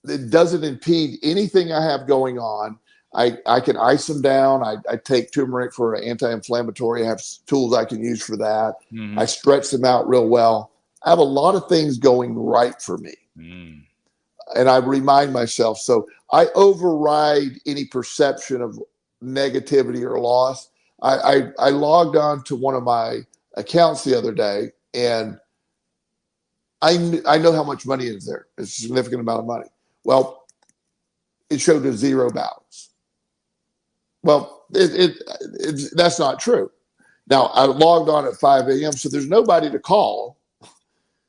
it doesn't impede anything I have going on. I can ice them down. I take turmeric for an anti-inflammatory. I have tools I can use for that. I stretch them out real well. I have a lot of things going right for me. And I remind myself. So I override any perception of negativity or loss. I logged on to one of my accounts the other day, and I know how much money is there. It's a significant amount of money. Well, it showed a zero balance. Well, that's not true. Now, I logged on at 5 a.m., so there's nobody to call.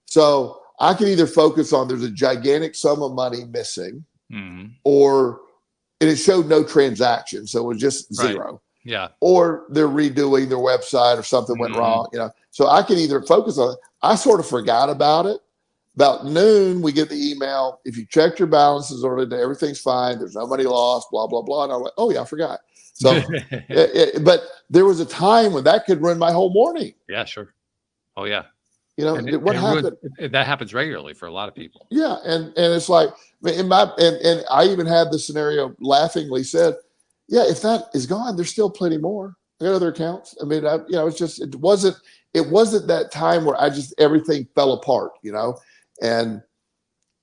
So I can either focus on there's a gigantic sum of money missing, or and it showed no transaction, so it was just zero. Right. Yeah. Or they're redoing their website or something went wrong. So I can either focus on it. I sort of forgot about it. About noon, we get the email. If you checked your balances or everything's fine, there's no money lost, blah, blah, blah. And I'm like, oh, yeah, I forgot. So, but there was a time when that could ruin my whole morning. Yeah, sure. Oh, yeah. What happened? That happens regularly for a lot of people. Yeah. And it's like, and I even had the scenario laughingly said, yeah, if that is gone, there's still plenty more. I got other accounts. I mean, it's just, it wasn't that time where everything fell apart, and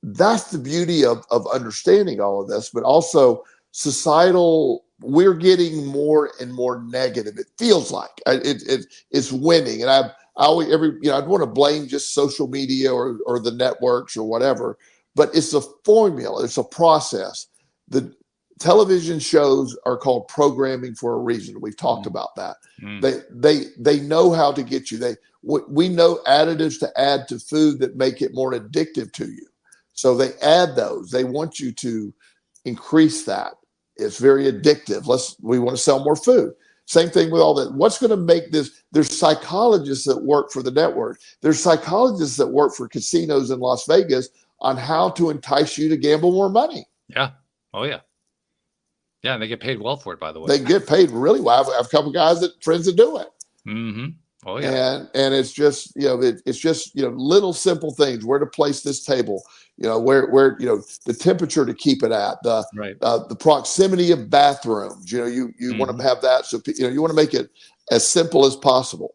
that's the beauty of understanding all of this, but also societal, we're getting more and more negative. It feels like it's winning. And I always, I'd want to blame just social media or the networks or whatever, but it's a formula. It's a process. The television shows are called programming for a reason. We've talked about that. They know how to get you. We know additives to add to food that make it more addictive to you. So they add those. They want you to increase that. It's very addictive. We want to sell more food. Same thing with all that. What's going to make this? There's psychologists that work for the network. There's psychologists that work for casinos in Las Vegas on how to entice you to gamble more money. Yeah. Oh, yeah. Yeah, and they get paid well for it, by the way. They get paid really well. I have a couple guys friends that do it. Oh yeah. And it's just, little simple things, where to place this table, where the temperature to keep it at, the proximity of bathrooms, you want to have that. So, you want to make it as simple as possible.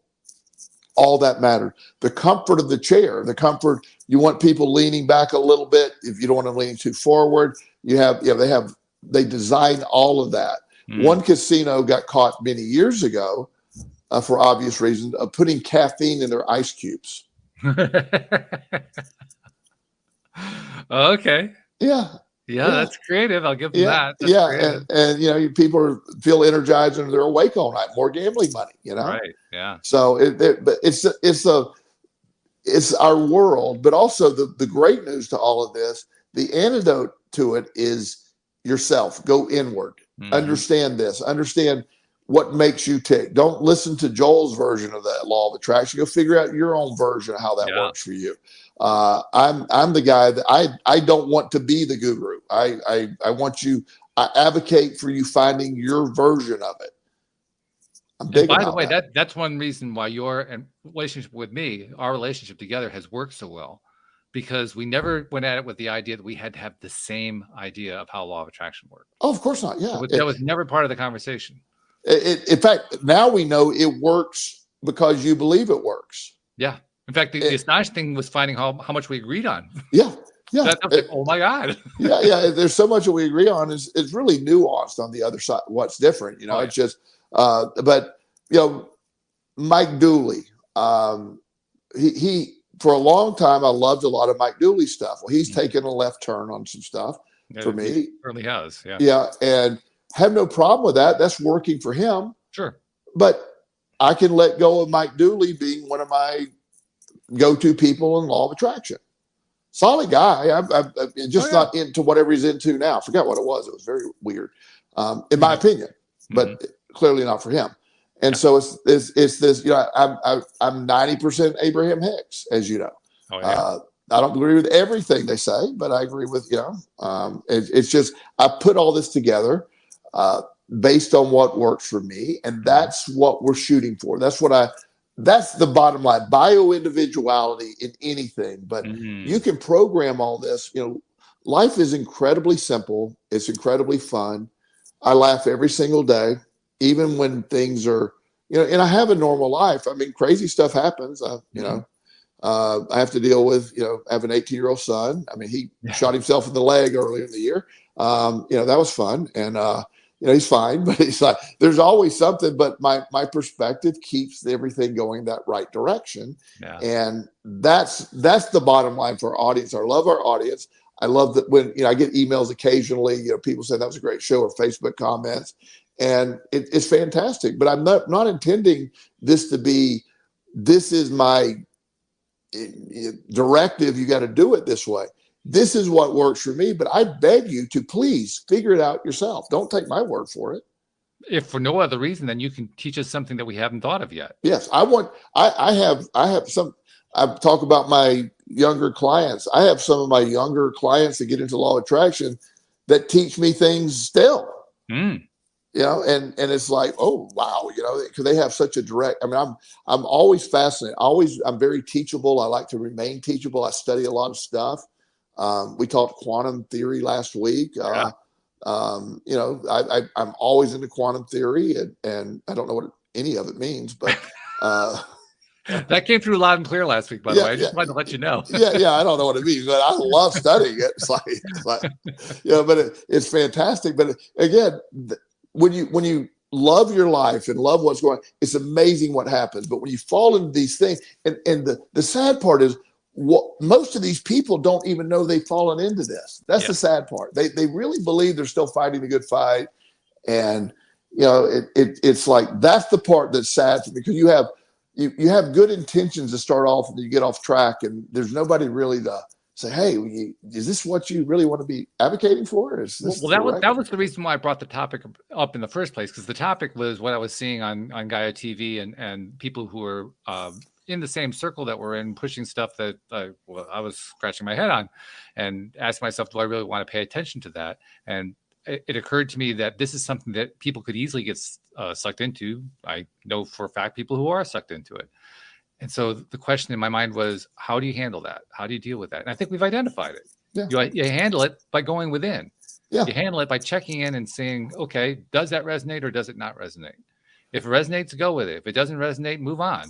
All that matters. The comfort of the chair, you want people leaning back a little bit. If you don't want them leaning too forward, they design all of that. One casino got caught many years ago, for obvious reasons, of putting caffeine in their ice cubes. Okay. Yeah. Yeah, Yeah. that's creative. I'll give them Yeah. that. That's Yeah. creative. And people feel energized and they're awake all night. More gambling money, Right. Yeah. So but it's our world, but also the great news to all of this, the antidote to it is yourself. Go inward. Hmm. Understand this. Understand what makes you tick. Don't listen to Joel's version of that law of attraction. Go figure out your own version of how that Yeah. works for you. I'm the guy that I don't want to be the guru. I want you. I advocate for you finding your version of it. I'm And big by the about way, that. that's one reason why your and relationship with me, our relationship together has worked so well, because we never went at it with the idea that we had to have the same idea of how law of attraction worked. Oh, of course not. Yeah. That was never part of the conversation. In fact, now we know it works because you believe it works. Yeah. In fact, the astonishing thing was finding how much we agreed on. Yeah. Yeah. That was like, oh my God. Yeah. There's so much that we agree on. It's really nuanced on the other side. What's different, Oh, yeah. it's just, but Mike Dooley, he for a long time, I loved a lot of Mike Dooley's stuff. Well, he's taken a left turn on some stuff for me. He certainly has. Yeah. Yeah. And have no problem with that. That's working for him. Sure. But I can let go of Mike Dooley being one of my go-to people in law of attraction. Solid guy. I'm just not into whatever he's into now. I forgot what it was. It was very weird, in my opinion, but clearly not for him. And so it's this. I'm 90% Abraham Hicks, as you know. Oh, yeah. I don't agree with everything they say, but I agree with it's just I put all this together based on what works for me, and that's what we're shooting for. That's the bottom line. Bio-individuality in anything, but you can program all this. Life is incredibly simple. It's incredibly fun. I laugh every single day, even when things are, and I have a normal life. I mean, crazy stuff happens. I have to deal with, I have an 18-year-old son. I mean, he shot himself in the leg earlier in the year. That was fun. And, he's fine, but it's like, there's always something, but my perspective keeps everything going that right direction. Yeah. And that's the bottom line for our audience. I love our audience. I love that when, I get emails occasionally, people say that was a great show, or Facebook comments, and it's fantastic, but I'm not intending this to be, this is my directive. You got to do it this way. This is what works for me, but I beg you to please figure it out yourself. Don't take my word for it. If for no other reason, then you can teach us something that we haven't thought of yet. Yes, I have some. I talk about my younger clients. I have some of my younger clients that get into law of attraction that teach me things still. And it's like, oh wow, because they have such a direct. I mean, I'm always fascinated. I'm very teachable. I like to remain teachable. I study a lot of stuff. We talked quantum theory last week. I'm always into quantum theory, and I don't know what any of it means, but that came through loud and clear last week, by the way. I just wanted to let you know. I don't know what it means, but I love studying it. It's like but it's fantastic. But again, when you love your life and love what's going on, it's amazing what happens. But when you fall into these things, and the sad part is, most of these people don't even know they've fallen into this. That's the sad part. They really believe they're still fighting the good fight. And, it's like, that's the part that's sad for me, because you have good intentions to start off, and you get off track, and there's nobody really to say, hey, is this what you really want to be advocating for? That was the reason why I brought the topic up in the first place, because the topic was what I was seeing on Gaia TV and people who are in the same circle that we're in, pushing stuff that I was scratching my head on, and asked myself, do I really want to pay attention to that? And it occurred to me that this is something that people could easily get sucked into. I know for a fact people who are sucked into it. And so the question in my mind was, how do you handle that? How do you deal with that? And I think we've identified it. Yeah. You handle it by going within. Yeah. You handle it by checking in and saying, okay, does that resonate or does it not resonate? If it resonates, go with it. If it doesn't resonate, move on.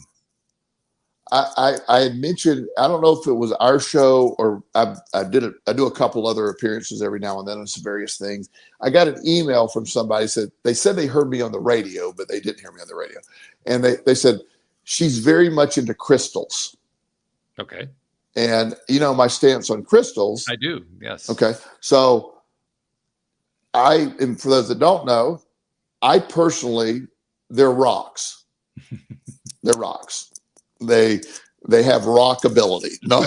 I mentioned, I don't know if it was our show or I do a couple other appearances every now and then on some various things. I got an email from somebody said they heard me on the radio, but they didn't hear me on the radio. And they said, she's very much into crystals. Okay. And my stance on crystals. I do. Yes. Okay. So and for those that don't know, I personally, they're rocks. They're rocks. They have rock ability. No.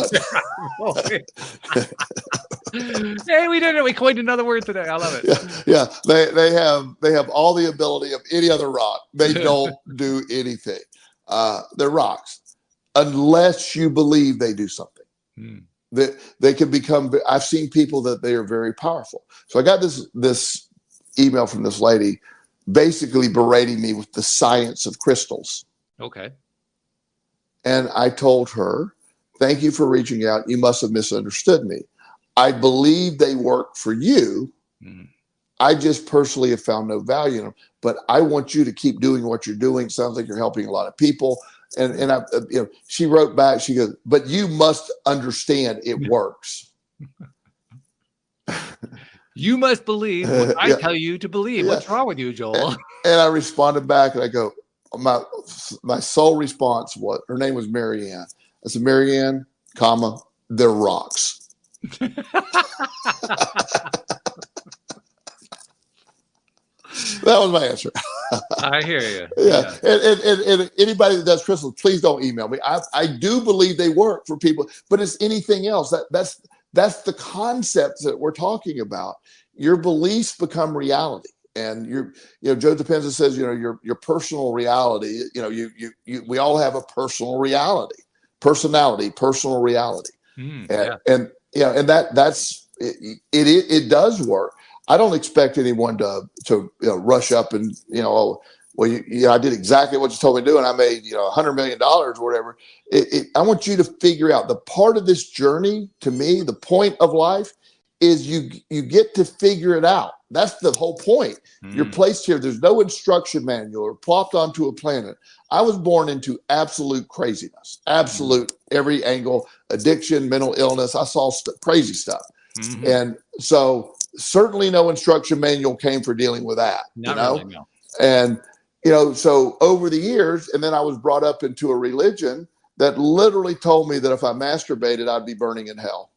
Hey, we did it. We coined another word today. I love it. Yeah. They have all the ability of any other rock. They don't do anything. They're rocks, unless you believe they do something. That they can become. I've seen people that they are very powerful. So I got this email from this lady, basically berating me with the science of crystals. Okay. And I told her, "Thank you for reaching out. You must have misunderstood me. I believe they work for you. I just personally have found no value in them. But I want you to keep doing what you're doing. Sounds like you're helping a lot of people." And I, she wrote back. She goes, "But you must understand it works." You must believe what I tell you to believe. What's wrong with you, Joel? And I responded back, and I go, my sole response was, her name was Marianne. I said, "Marianne, comma, they're rocks." That was my answer. I hear you. Yeah. And anybody that does crystals, please don't email me. I do believe they work for people, but it's anything else. That's the concepts that we're talking about. Your beliefs become reality. And Joe Dispenza says, your personal reality, we all have a personal reality, personal reality. And that's it does work. I don't expect anyone to rush up and, I did exactly what you told me to do, and I made, $100 million or whatever. I want you to figure out the part of this journey. To me, the point of life is you get to figure it out. That's the whole point. You're placed here. There's no instruction manual or plopped onto a planet. I was born into absolute craziness, absolute every angle, addiction, mental illness. I saw crazy stuff. And so certainly no instruction manual came for dealing with that, Really, no. And, so over the years, and then I was brought up into a religion that literally told me that if I masturbated, I'd be burning in hell.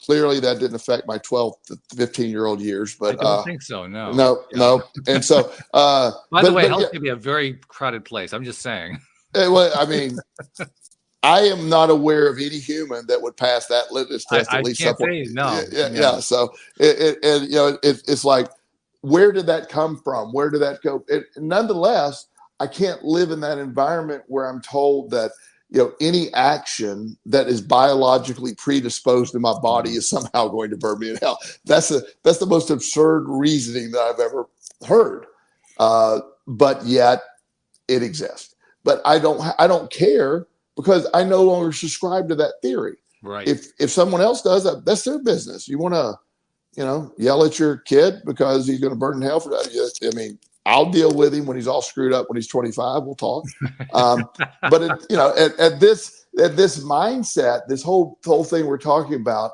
Clearly that didn't affect my 12 to 15-year-old years, but I don't think so. No. No. And so, by the way, hell can be a very crowded place. I'm just saying. Well, I mean, I am not aware of any human that would pass that litmus test. At least can't say no. Yeah. So it's like, where did that come from? Where did that go? Nonetheless, I can't live in that environment where I'm told that any action that is biologically predisposed in my body is somehow going to burn me in hell. That's the most absurd reasoning that I've ever heard. But yet it exists. But I don't care, because I no longer subscribe to that theory. Right. If someone else does that, that's their business. You want to, yell at your kid because he's going to burn in hell for that. I mean, I'll deal with him when he's all screwed up when he's 25. We'll talk. But at this mindset, this whole thing we're talking about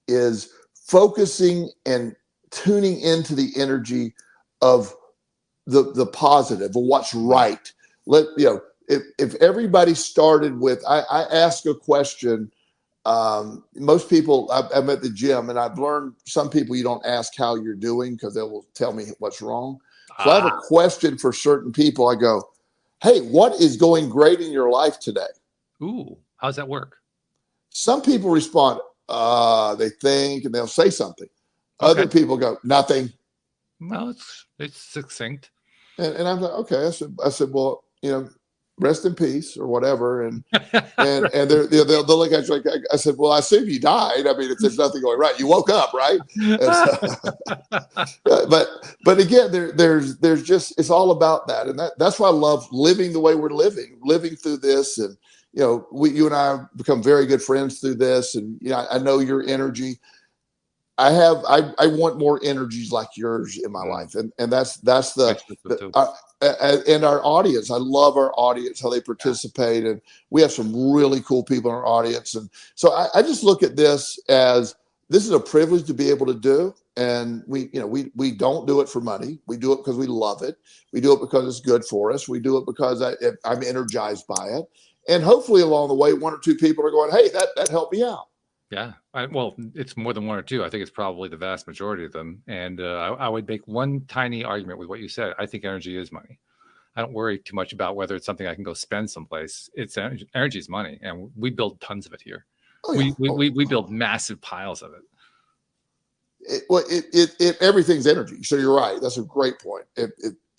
is focusing and tuning into the energy of the positive, of what's right. If everybody started with, I ask a question. Most people, I'm at the gym, and I've learned some people you don't ask how you're doing because they will tell me what's wrong. So I have a question for certain people. I go, "Hey, what is going great in your life today?" Ooh, how's that work? Some people respond, they think, and they'll say something. Okay. Other people go, "Nothing." Well, it's succinct. And I'm like, okay. I said, well, rest in peace or whatever. And they'll look at you like, I said, well, I assume you died. I mean, if there's nothing going right, you woke up, right? But again, there's just, it's all about that. And that's why I love living the way we're living through this. And, you and I have become very good friends through this. And, I know your energy. I want more energies like yours in my life. And that's and our audience. I love our audience, how they participate. And we have some really cool people in our audience. And so I just look at this as, this is a privilege to be able to do. And we don't do it for money. We do it because we love it. We do it because it's good for us. We do it because I'm energized by it. And hopefully along the way, one or two people are going, "Hey, that helped me out." Yeah. Well, it's more than one or two. I think it's probably the vast majority of them. And I would make one tiny argument with what you said. I think energy is money. I don't worry too much about whether it's something I can go spend someplace. It's energy. Energy is money, and we build tons of it here. Oh yeah. We build massive piles of it. Everything's energy. So you're right. That's a great point.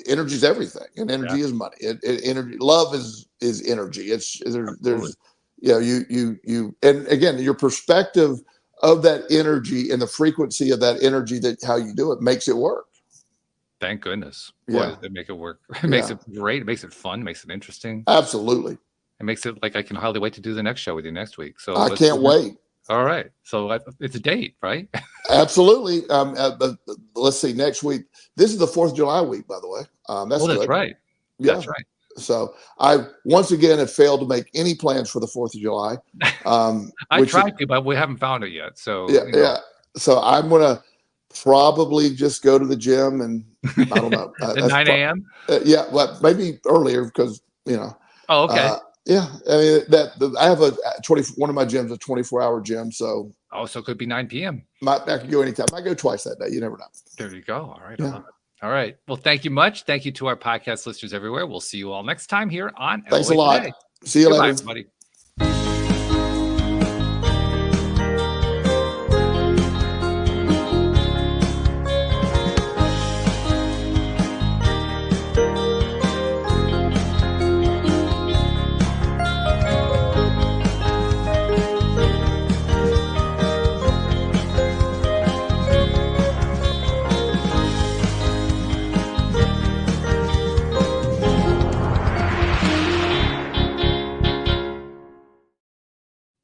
Energy is everything, and energy is money. Energy, love is energy. There's and again, your perspective of that energy and the frequency of that energy, that how you do it makes it work. Thank goodness. Boy, does it make it work. It makes it great. It makes it fun. It makes it interesting. Absolutely. It makes it like I can hardly wait to do the next show with you next week. So I can't wait. All right. So it's a date, right? Absolutely. Let's see. Next week. This is the 4th of July week, by the way. That's that's good. right. Yeah. That's right. So I once again have failed to make any plans for the 4th of July. I tried to, but we haven't found it yet. So yeah. So I'm gonna probably just go to the gym, and I don't know. At 9 a.m. Yeah, well, maybe earlier because Oh, okay. Yeah, I mean I have one of my gyms, a 24-hour gym, so. Oh, so it could be 9 p.m. I can go anytime. I go twice that day. You never know. There you go. All right. I love it. All right. Well, thank you much. Thank you to our podcast listeners everywhere. We'll see you all next time here on Thanks LOA a lot. Today. See you Goodbye, later. everybody.